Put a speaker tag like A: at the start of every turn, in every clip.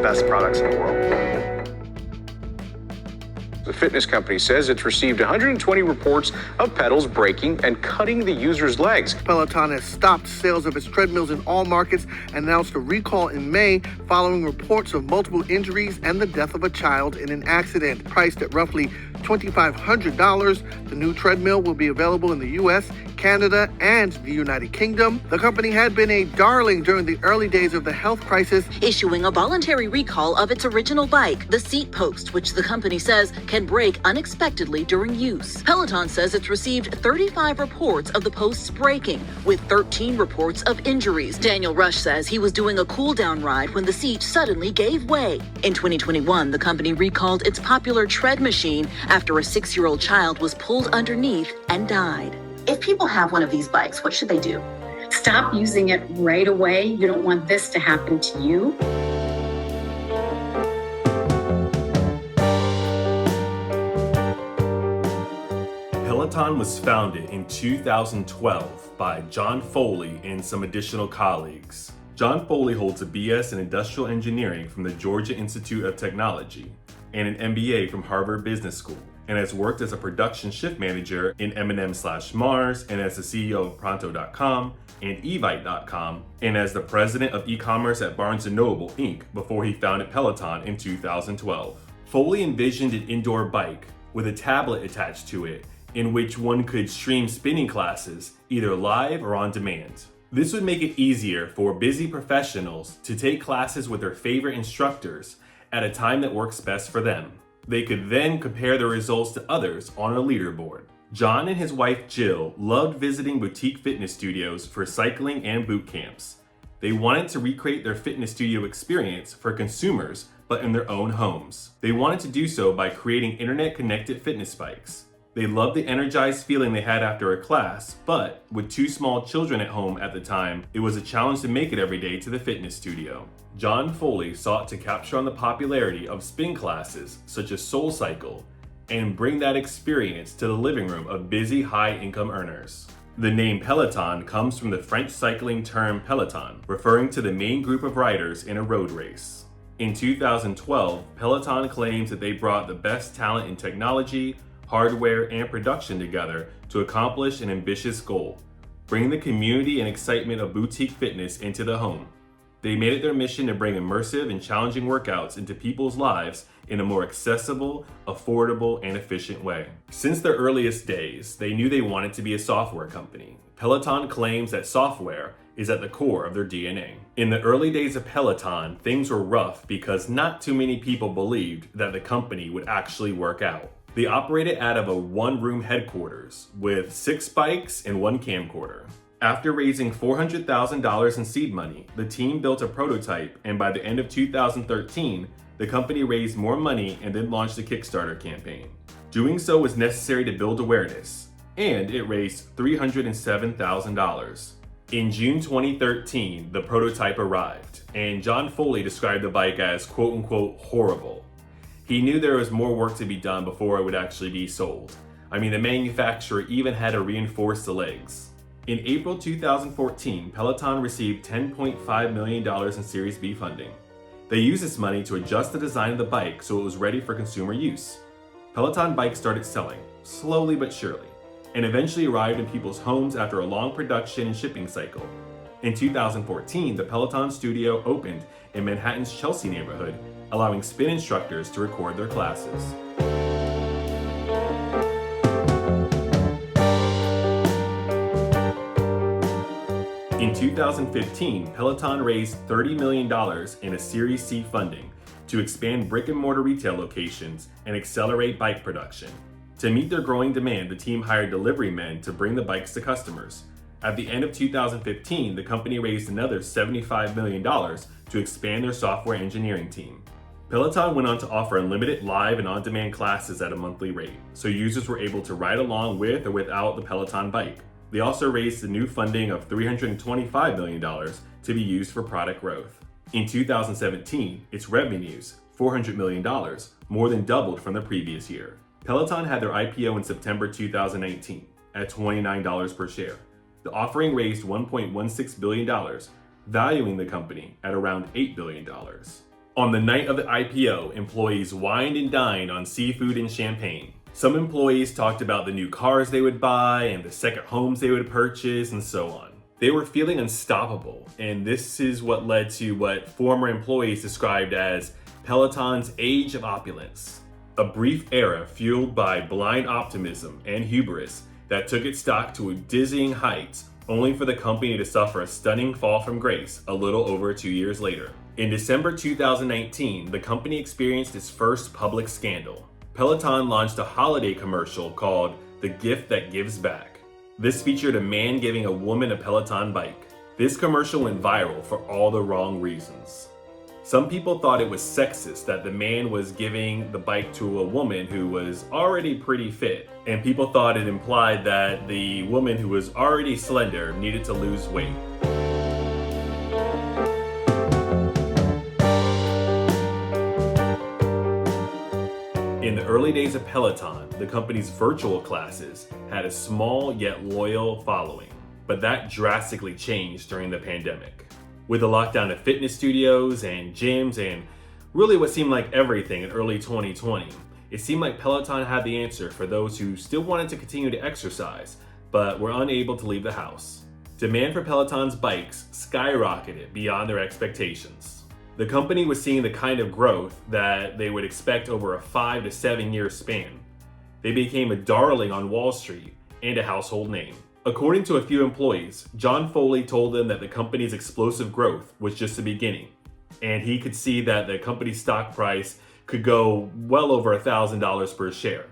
A: best products in the world.
B: The fitness company says it's received 120 reports of pedals breaking and cutting the user's legs.
C: Peloton has stopped sales of its treadmills in all markets and announced a recall in May following reports of multiple injuries and the death of a child in an accident. Priced at roughly $2,500, the new treadmill will be available in the U.S., Canada, and the United Kingdom. The company had been a darling during the early days of the health crisis,
D: issuing a voluntary recall of its original bike, the seat post, which the company says can break unexpectedly during use. Peloton says it's received 35 reports of the posts breaking, with 13 reports of injuries. Daniel Rush says he was doing a cool-down ride when the seat suddenly gave way. In 2021, the company recalled its popular tread machine after a 6-year-old child was pulled underneath and died.
E: If people have one of these bikes, what should they do? Stop using it right away. You don't want this to happen to you.
F: Peloton was founded in 2012 by John Foley and some additional colleagues. John Foley holds a BS in Industrial Engineering from the Georgia Institute of Technology and an MBA from Harvard Business School, and has worked as a production shift manager in M&M/Mars and as the CEO of Pronto.com and Evite.com and as the president of e-commerce at Barnes & Noble, Inc. before he founded Peloton in 2012. Foley envisioned an indoor bike with a tablet attached to it in which one could stream spinning classes either live or on demand. This would make it easier for busy professionals to take classes with their favorite instructors at a time that works best for them. They could then compare their results to others on a leaderboard. John and his wife Jill loved visiting boutique fitness studios for cycling and boot camps. They wanted to recreate their fitness studio experience for consumers, but in their own homes. They wanted to do so by creating internet-connected fitness bikes. They loved the energized feeling they had after a class, but with 2 small children at home at the time, it was a challenge to make it every day to the fitness studio. John Foley sought to capture on the popularity of spin classes such as SoulCycle and bring that experience to the living room of busy high-income earners. The name Peloton comes from the French cycling term peloton, referring to the main group of riders in a road race. In 2012, Peloton claims that they brought the best talent in technology, hardware, and production together to accomplish an ambitious goal: bring the community and excitement of boutique fitness into the home. They made it their mission to bring immersive and challenging workouts into people's lives in a more accessible, affordable, and efficient way. Since their earliest days, they knew they wanted to be a software company. Peloton claims that software is at the core of their DNA. In the early days of Peloton, things were rough because not too many people believed that the company would actually work out. They operated out of a one-room headquarters with 6 bikes and 1 camcorder. After raising $400,000 in seed money, the team built a prototype, and by the end of 2013, the company raised more money and then launched a Kickstarter campaign. Doing so was necessary to build awareness, and it raised $307,000. In June 2013, the prototype arrived, and John Foley described the bike as quote-unquote horrible. He knew there was more work to be done before it would actually be sold. I mean, the manufacturer even had to reinforce the legs. In April 2014, Peloton received $10.5 million in Series B funding. They used this money to adjust the design of the bike so it was ready for consumer use. Peloton bikes started selling, slowly but surely, and eventually arrived in people's homes after a long production and shipping cycle. In 2014, the Peloton studio opened in Manhattan's Chelsea neighborhood, allowing spin instructors to record their classes. In 2015, Peloton raised $30 million in a Series C funding to expand brick-and-mortar retail locations and accelerate bike production. To meet their growing demand, the team hired delivery men to bring the bikes to customers. At the end of 2015, the company raised another $75 million to expand their software engineering team. Peloton went on to offer unlimited live and on-demand classes at a monthly rate, so users were able to ride along with or without the Peloton bike. They also raised a new funding of $325 million to be used for product growth. In 2017, its revenues, $400 million, more than doubled from the previous year. Peloton had their IPO in September 2019 at $29 per share. The offering raised $1.16 billion, valuing the company at around $8 billion. On the night of the IPO, employees wined and dined on seafood and champagne. Some employees talked about the new cars they would buy and the second homes they would purchase and so on. They were feeling unstoppable, and this is what led to what former employees described as Peloton's age of opulence. A brief era fueled by blind optimism and hubris that took its stock to dizzying heights, only for the company to suffer a stunning fall from grace a little over 2 years later. In December 2019, the company experienced its first public scandal. Peloton launched a holiday commercial called The Gift That Gives Back. This featured a man giving a woman a Peloton bike. This commercial went viral for all the wrong reasons. Some people thought it was sexist that the man was giving the bike to a woman who was already pretty fit, and people thought it implied that the woman who was already slender needed to lose weight. In the early days of Peloton, the company's virtual classes had a small yet loyal following, but that drastically changed during the pandemic. With the lockdown of fitness studios and gyms and really what seemed like everything in early 2020, it seemed like Peloton had the answer for those who still wanted to continue to exercise, but were unable to leave the house. Demand for Peloton's bikes skyrocketed beyond their expectations. The company was seeing the kind of growth that they would expect over a 5 to 7 year span. They became a darling on Wall Street and a household name. According to a few employees, John Foley told them that the company's explosive growth was just the beginning, and he could see that the company's stock price could go well over $1,000 per share.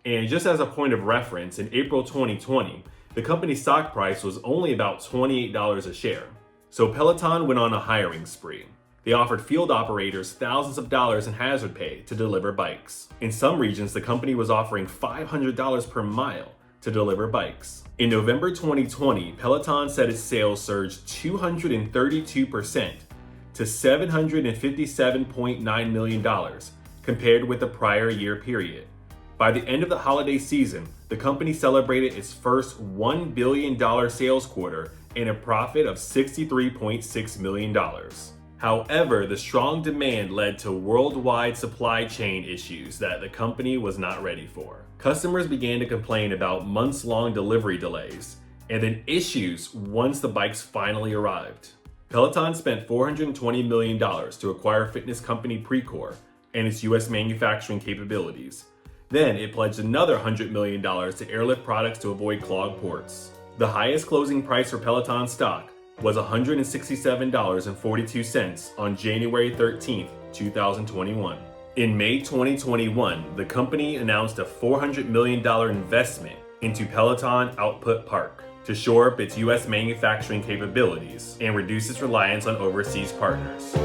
F: And just as a point of reference, in April 2020, the company's stock price was only about $28 a share. So Peloton went on a hiring spree. They offered field operators thousands of dollars in hazard pay to deliver bikes. In some regions, the company was offering $500 per mile to deliver bikes. In November 2020, Peloton said its sales surged 232% to $757.9 million compared with the prior year period. By the end of the holiday season, the company celebrated its first $1 billion sales quarter and a profit of $63.6 million. However, the strong demand led to worldwide supply chain issues that the company was not ready for. Customers began to complain about months-long delivery delays, and then issues once the bikes finally arrived. Peloton spent $420 million to acquire fitness company Precor and its US manufacturing capabilities. Then it pledged another $100 million to airlift products to avoid clogged ports. The highest closing price for Peloton stock was $167.42 on January 13, 2021. In May 2021, the company announced a $400 million investment into Peloton Output Park to shore up its US manufacturing capabilities and reduce its reliance on overseas partners.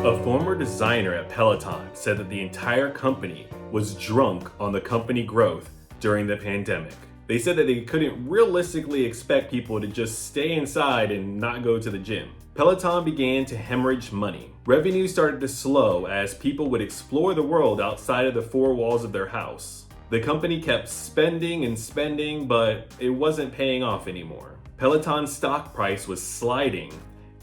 F: A former designer at Peloton said that the entire company was drunk on the company growth during the pandemic. They said that they couldn't realistically expect people to just stay inside and not go to the gym. Peloton began to hemorrhage money. Revenue started to slow as people would explore the world outside of the four walls of their house. The company kept spending and spending, but it wasn't paying off anymore. Peloton's stock price was sliding,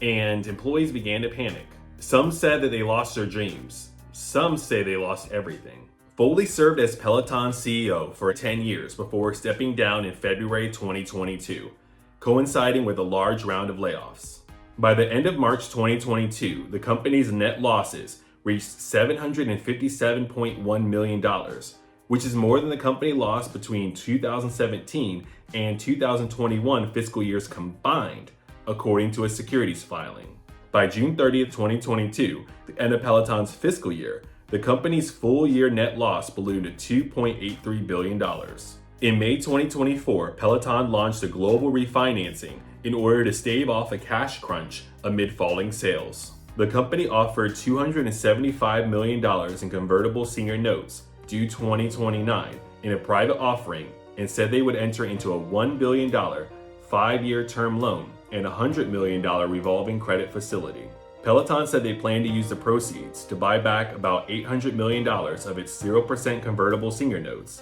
F: and employees began to panic. Some said that they lost their dreams. Some say they lost everything. Foley served as Peloton's CEO for 10 years before stepping down in February 2022, coinciding with a large round of layoffs. By the end of March 2022, the company's net losses reached $757.1 million, which is more than the company lost between 2017 and 2021 fiscal years combined, according to a securities filing. By June 30th, 2022, the end of Peloton's fiscal year, the company's full-year net loss ballooned to $2.83 billion. In May 2024, Peloton launched a global refinancing in order to stave off a cash crunch amid falling sales. The company offered $275 million in convertible senior notes due 2029 in a private offering and said they would enter into a $1 billion 5-year term loan and a $100 million revolving credit facility. Peloton said they plan to use the proceeds to buy back about $800 million of its 0% convertible senior notes,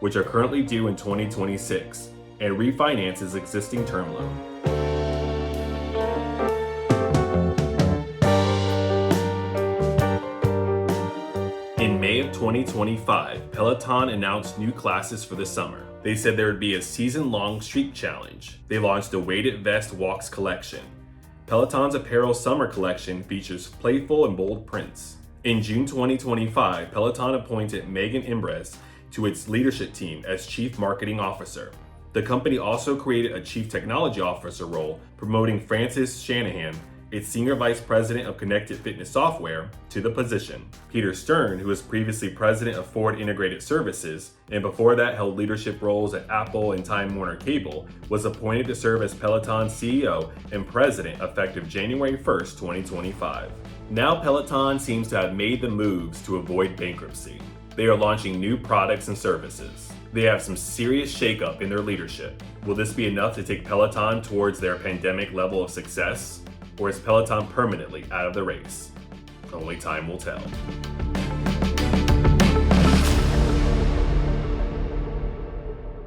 F: which are currently due in 2026, and refinance his existing term loan. In May of 2025, Peloton announced new classes for the summer. They said there would be a season-long streak challenge. They launched a weighted vest walks collection. Peloton's apparel summer collection features playful and bold prints. In June 2025, Peloton appointed Megan Imbres to its leadership team as Chief Marketing Officer. The company also created a Chief Technology Officer role, promoting Frances Shanahan, its Senior Vice President of Connected Fitness Software, to the position. Peter Stern, who was previously President of Ford Integrated Services, and before that held leadership roles at Apple and Time Warner Cable, was appointed to serve as Peloton's CEO and President effective January 1st, 2025. Now Peloton seems to have made the moves to avoid bankruptcy. They are launching new products and services. They have some serious shakeup in their leadership. Will this be enough to take Peloton towards their pandemic level of success? Or is Peloton permanently out of the race? Only time will tell.